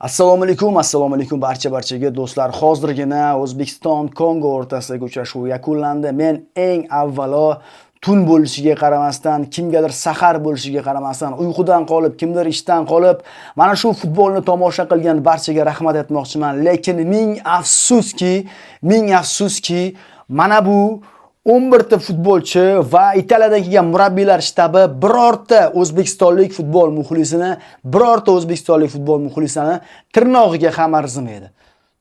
Assalomu alaykum barchaga do'stlar. Hozirgina O'zbekiston Kongo o'rtasidagi uchrashuv yakunlandi. Men eng avvalo tun bo'lishiga qaramasdan, kimgadir sahar bo'lishiga qaramasdan, uyqudan qolib, kimdir ishdan qolib, mana shu futbolni tomosha qilgan barchaga rahmat aytmoqchiman. Lekin ming afsuski, mana bu 11 ta futbolchi va Italiyadagi kelgan murabbiylar shtabi birorta o'zbekistonlik futbol muxlisini tirnog'iga ham arzimaydi.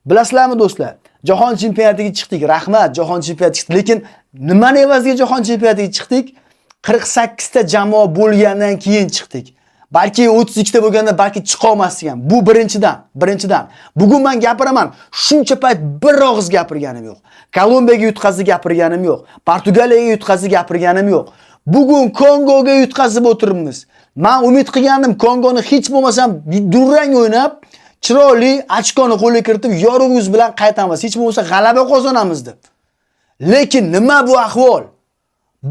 Bilasizlarmi do'stlar? Jahon chempionatiga chiqdik, rahmat, jahon chempionatiga chiqdik. Lekin nima evaziga jahon chempionatiga chiqdik? 48 ta jamoa bo'lgandan keyin chiqdik. Balki 32 ta bo'lganda balki chiqa olmasdik ham. Bu birinchidan. Bugun men gapiraman, shuncha payt bir og'iz gapirganim yo'q. Kolumbiyaga yutqazib gapirganim yo'q. Portugaliyaga yutqazib gapirganim yo'q. Bugun Kongoga yutqazib o'tiribmiz. Men umid qilgandim, Kongoni hech bo'lmasam durang o'ynab, chiroyli ochkoni qo'lga kiritib, yorug' yuz bilan qaytamiz. Hech bo'lmasa g'alaba qozonamiz deb. Lekin nima bu ahvol?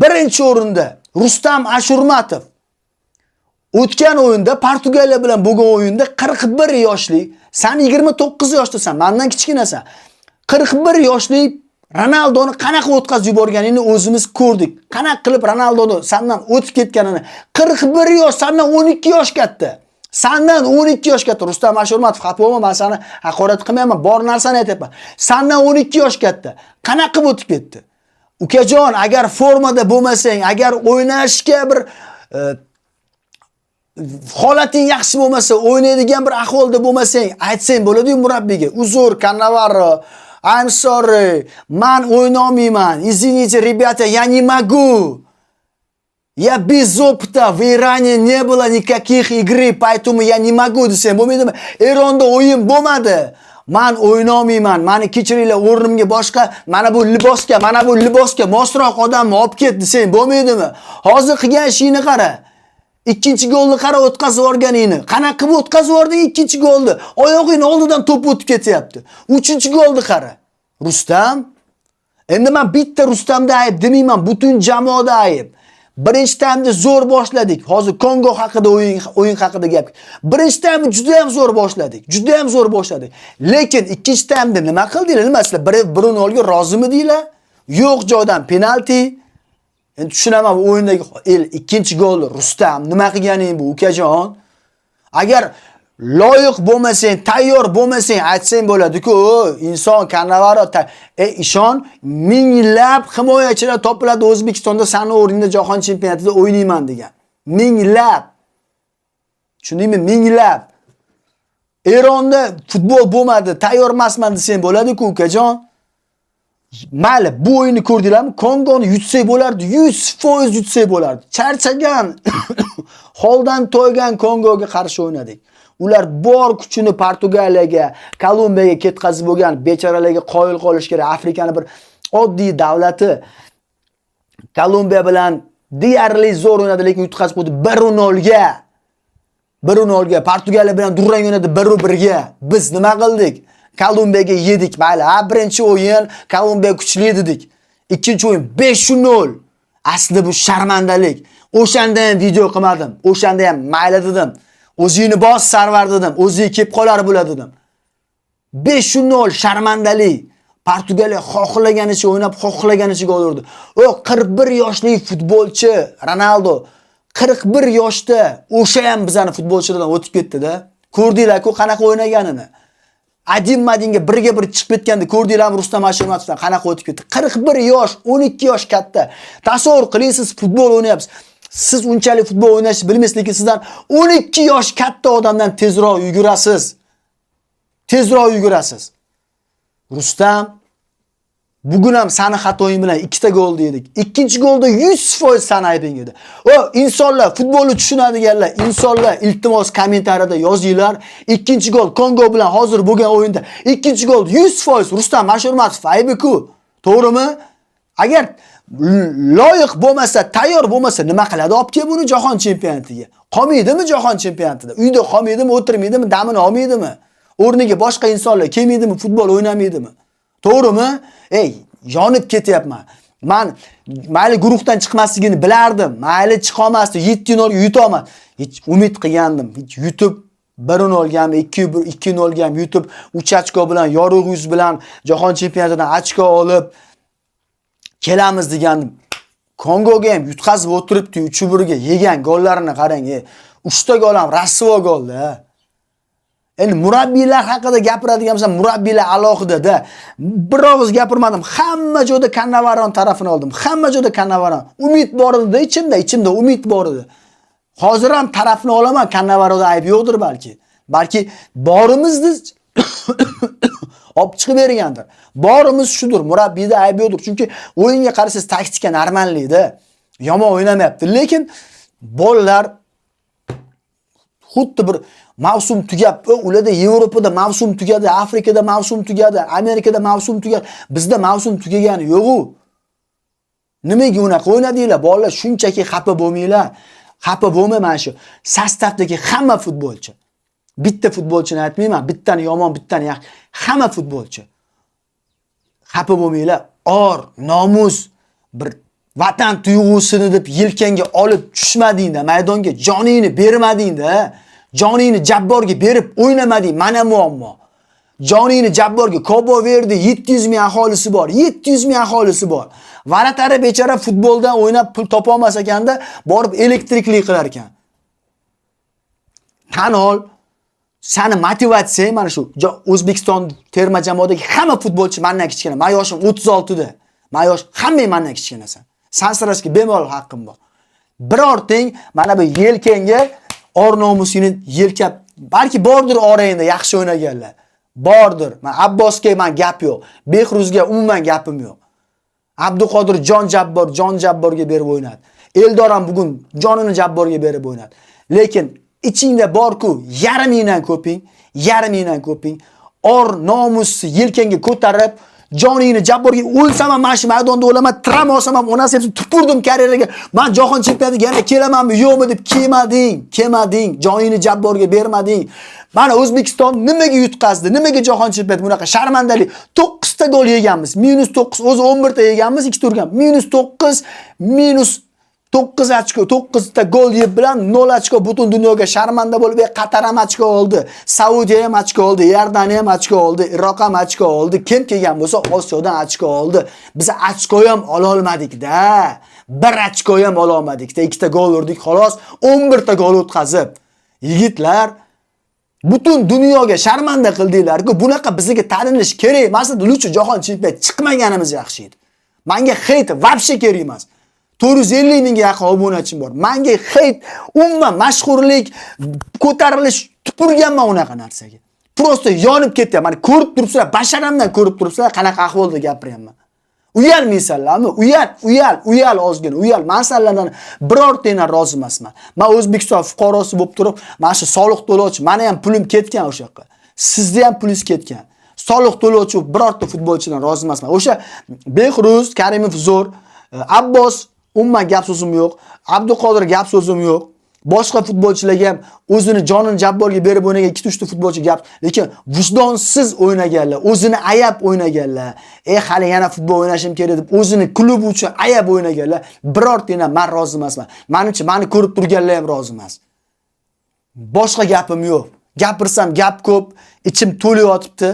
Birinchi o'rinda Rustam Ashurmatov o'tgan o'yinda Portugaliya bilan bo'lgan o'yinda 41 yoshli, sen 29 yoshdasan, mendan kichkinasan. 41 yoshli Ronaldoni qanaqa o'tkazib yuborganini o'zimiz ko'rdik. Qanaqa qilib Ronaldoni sendan o'tib ketganini. 41 yosh, sendan 12 yosh katta. Sendan 12 yosh katta Rustam Ashurmatov, xafa bo'lma, men seni haqorat qilmayman, bor narsani aytayapman. Sendan 12 yosh katta. Qanaqa o'tib ketdi? Ukajon, agar formada bo'lmasang, agar o'ynashga bir holating yaxshi bo'lmasa, o'ynaydigan bir ahvolda bo'lmasang, aytsang bo'ladi-yu murabbiyga. Uzr, Cannavaro, I'm sorry, men o'ynolmayman. Извините, ребята, я не могу. Я без опыта, в Иране не было никаких игры, поэтому я не могу desam bo'lmaydimi? Eronda o'yin bo'lmadi. Men o'ynolmayman. Meni kechiringlar, o'rnimga boshqa, mana bu libosga mosroq odamni olib ket desam bo'lmaydimi? Hozir qilgan ishingni qara. Ikkinchi golni qara o'tkazib o'rganingni. Qanaqa qilib o'tkazib o'rding ikkinchi golni? Oyog'ing oldidan to'p o'tib ketyapti. Uchinchi golni qara. Rustam. Endi men bitta Rustamda ayb demayman, butun jamoada ayb. Birinchi taymda zo'r boshladik. Hozir Kongo haqida o'yin haqida gap. Birinchi taymni juda ham zo'r boshladik. Lekin ikkinchi taymda nima qildinglar? Nima sizlar bir-birini rozimi deylar? Yo'q joydan penalti. Endi tushunaman, bu o'yindagi ikkinchi golni Rustam nima qilganing bu ukajon? Agar loyiq bo'lmasang, tayyor bo'lmasang, aytsang bo'ladi-ku, inson Cannavaro, ishon, minglab himoyachilar topiladi O'zbekistonda seni o'rningda jahon chempionatida o'ynayman degan. Minglab. Tushundingmi? Minglab. Eronda futbol bo'lmadi, tayyor emasman desang bo'ladi-ku ukajon. Mayli, bu o'yinni ko'rdinglarmi? Kongoni yutsak bo'lardi, 100% yutsak bo'lardi. Charchagan, holdan to'ygan Kongoga qarshi o'ynadik. Ular bor kuchini Portugaliyaga, Kolumbiyaga ketkazib bo'lgan, bechoralarga qoyil qolish kerak. Afrikani bir oddiy davlati Kolumbiya bilan deyarli zo'r o'ynadi, lekin yutqazib qo'ydi 1-0 ga. 1-0 ga. Portugaliya bilan durang o'ynadi 1-1 ga. Biz nima qildik? Kolumbiyaga yedik. Mayli, birinchi o'yin Kolumbiya kuchli dedik. Ikkinchi o'yin 5-0. Aslida bu sharmandalik. O'shanda ham video qilmadim. O'shanda ham mayli dedim. O'zingni bos Sarvar dedim. O'zingiz kelib qolar bo'ladi dedim. 5-0 sharmandalik. Portugaliya xohlaganicha o'ynab, xohlaganicha gol urdi. O 41 yoshli futbolchi Ronaldo 41 yoshda o'sha ham bizani futbolchilardan o'tib ketdi-da. Ko'rdinglar-ku qanaqa o'ynaganini. Adin-madinga birga bir chiqib ketganda ko'rdinglarmi Rustam Ashurmatovdan qanaqa o'tib ketdi. 41 yosh, 12 yosh katta. Tasavvur qiling, siz futbol o'ynayapsiz. Siz unchalik futbol o'ynashni bilmaysiz, lekin sizdan 12 yosh katta odamdan tezroq yugurasiz. Rustam, bugun ham seni xatoing bilan 2 ta gol yedik. Ikkinchi golda 100% seni aybing edi. Insonlar, futbolni tushunadiganlar, insonlar iltimos kommentariyada yozinglar. Ikkinchi gol Kongo bilan hozir bo'lgan o'yinda ikkinchi gol 100% Rustam Ashurmatov aybi-ku. To'g'rimi? Agar loyiq bo'lmasa, tayyor bo'lmasa nima qiladi? Olib kel buni jahon chempionatiga. Qolmaydimi jahon chempionatida? Uyda qolmaydimi, o'tirmaydimi, damini olmaydimi? O'rniga boshqa insonlar kelmaydimi, futbol o'ynamaydimi? To'g'rimi? Yonib ketyapman. Men mayli guruhdan chiqmasligini bilardim. Mayli chiqa olmasdi, 7-0 ga yuta olmadi. Hech umid qilgandim. Hech yutib 1-0 gami, 2-0 gami yutib, 3 ochko bilan, yorug' yuz bilan jahon chempionatidan ochko olib kelamiz degandim. Kongoga ham yutqazib o'tiribdi, 3-1 ga yegan gollarini qarang. 3 ta gol ham rasvo golda. Endi murabbiylar haqida gapiradigan bo'lsam, murabbiylar alohida-da. Bir og'iz gapirmadim. Hamma joyda Kannavaron tarafini oldim. Hamma joyda Kannavaron. Umid bor edi ichimda umid bor edi. Hozir ham tarafni olaman, Kannavaronda ayb yo'qdir balki. Balki borimizni olib chiqib bergandir. Borimiz shudur, murabbiyda ayb yo'qdir. Chunki o'yinga qarasangiz taktika normallikda. Yomon o'ynamayapti, lekin bolalar xuddi bir mavsum tugab, ularda Yevropada mavsum tugadi, Afrikada mavsum tugadi, Amerikada mavsum tugadi. Bizda mavsum tugagani yo'q-ku. Nimaga unaqa o'ynadinglar? Bolalar shunchaki xafa bo'lmanglar. Xafa bo'lmayman shu. Sastavdagi hamma futbolchi. Bitta futbolchini aytmayman, bittani yomon, bittani yaxshi. Hamma futbolchi. Xafa bo'lmanglar. Or, nomus, bir vatan tuyg'usini deb yelkanga olib tushmadingda, maydonga joningni bermadingda, joningni Jabborga berib o'ynamading, mana muammo. Joningni Jabborga Kobo Verde 700 ming aholisi bor, 700 ming aholisi bor. Varatari bechara futboldan o'ynab pul topa olmas ekanda, borib elektriklik qilar ekan. Tan ol, seni motivatsiya mana shu O'zbekiston terma jamoadagi hamma futbolchi mendan kichkina. Men yoshim 36 da. Men yosh hamma mendan kichkinasan. Sansirashga bemalol haqqim bor. Birortang mana bu yelkanga or nomusini yelkab, balki bordir orayinda yaxshi o'ynaganlar. Bordir. Men Abbosga men gap yo'q. Behruzga umuman gapim yo'q. Abduqodir Jon Jabborga berib o'ynadi. Eldor ham bugun jonini Jabborga berib o'ynadi. Lekin ichingda bor-ku, yarmingdan ko'ping, or nomusni yelkanga ko'tarib, joningni Jabborga o'lsam ham mana shu maydonda o'laman, tram olsam ham onasi hepsi tupurdim karyeraga. Men jahon chempionatiga yana kelamanmi, yo'qmi deb kelmading. Joningni Jabborga bermading. Mana O'zbekiston nimaga yutqazdi? Nimaga jahon chempionati bunaqa sharmandalik? 9 ta gol yeganmiz. -9, o'zi 11 ta yeganmiz, 2 turgan. -9, -9 ochko, 9 ta gol yeb bilan 0 ochko butun dunyoga sharmanda bo'lib, Qatar ham ochko oldi, Saudiya ham ochko oldi, Iordaniya ham ochko oldi, Iroq ham ochko oldi. Kim kelgan bo'lsa Osiyodan ochko oldi. Biz ochko ham ola olmadik-da. 1 ochko ham ola olmadik-da. 2 ta gol urdik xolos, 11 ta gol o'tkazib. Yigitlar, butun dunyoga sharmanda qildinglar-ku. Bunaqa bizga taninish kerak emas edi. Luchi jahon chempionati chiqmaganimiz yaxshi edi. Menga hate vobshe kerak emas. 450 mingga yaqin obunachim bor. Menga hate, umuman mashhurlik, ko'tarilish tupurganman unaqa narsaga. Prosta yonib ketyapman. Mana ko'rib turibsizlar, basharamdan ko'rib turibsizlar, qanaqa ahvolda gapiryapman. Uyalmaysanlarmi? Uyal ozgina, uyal. Men sizlardan birortangdan rozi emasman. Men O'zbekiston fuqarosi bo'lib turib, mana shu soliq to'lovchi, meni ham pulim ketgan o'sha yoqqa. Sizda ham pulingiz ketgan. Soliq to'lovchi birorta futbolchidan rozi emasman. O'sha Behruz, Karimov zo'r, Abbos umuman gap so'zim yo'q. Abduqodir gap so'zim yo'q. Boshqa futbolchilarga ham o'zini jonini Jabborga berib o'ynagan 2-3 ta futbolchi gap, lekin vijdonsiz o'ynaganlar, o'zini ayab o'ynaganlar. Hali yana futbol o'ynashim kerak deb o'zini klub uchun ayab o'ynaganlar. Birortadan men rozi emasman. Menimcha meni ko'rib turganlar ham rozi emas. Boshqa gapim yo'q. Gapirsam gap ko'p, ichim to'lib yotibdi.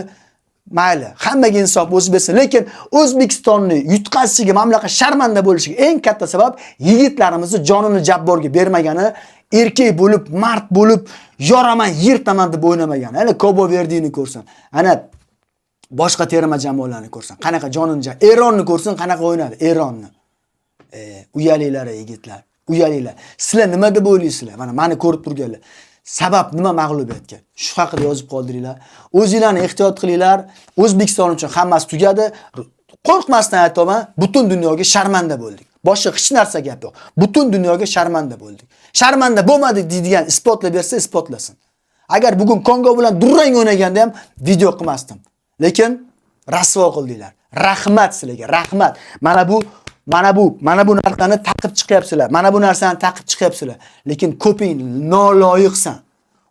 Mayli, hammaga insof o'zi bersin, lekin O'zbekistonni yutqazishiga, mamlakat sharmanda bo'lishiga eng katta sabab yigitlarimizni jonini Jabborga bermagani, erkak bo'lib, mard bo'lib, yoraman, yirtaman deb o'ynamagani. Ana Kobo Verdini ko'rsin. Ana boshqa terma jamoalarni ko'rsin. Qanaqa jonini Eronni ko'rsin, qanaqa o'ynadi Eronni. Uyalinglar yigitlar, uyalinglar. Sizlar nima deb o'ylaysizlar? Mana meni ko'rib turganlar. Sabab nima mag'lubiyatga? Shu haqida yozib qoldiringlar. O'zingizlarni ehtiyot qilinglar. O'zbekiston uchun hammasi tugadi. Qo'rqmasdan aytaman, butun dunyoga sharmanda bo'ldik. Boshqa hech narsa gap yo'q. Butun dunyoga sharmanda bo'ldik. Sharmanda bo'lmadik deydigan isbotlab bersa, isbotlasin. Agar bugun Kongo bilan durang o'ynaganda ham video qilmasdim. Lekin rasvo qildinglar. Rahmat sizlarga, rahmat. Mana bu narsani taqib chiqyapsizlar. Mana bu narsani taqib chiqyapsizlar. Lekin ko'ping noloyiqsan.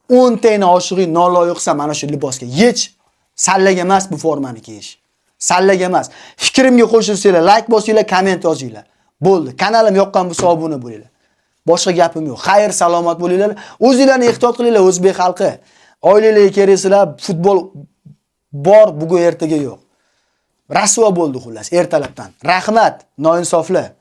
10 tani oshig'ing noloyiqsan mana shu libosga. Yech sallaga emas bu formani kiyish. Sallaga emas. Fikrimga qo'shilsanglar, like bosinglar, komment yozinglar. Bo'ldi. Kanalim yoqqan bo'lsa obuna bo'linglar. Boshqa gapim yo'q. Xayr, salomat bo'linglar. O'zingizlarni ehtiyot qilinglar, o'zbek xalqi. Oilalarga kelaysizlar, futbol bor, bugun ertaga yo'q. Rasvo bo'ldi xullas ertalabdan. Rahmat, noinsoflar.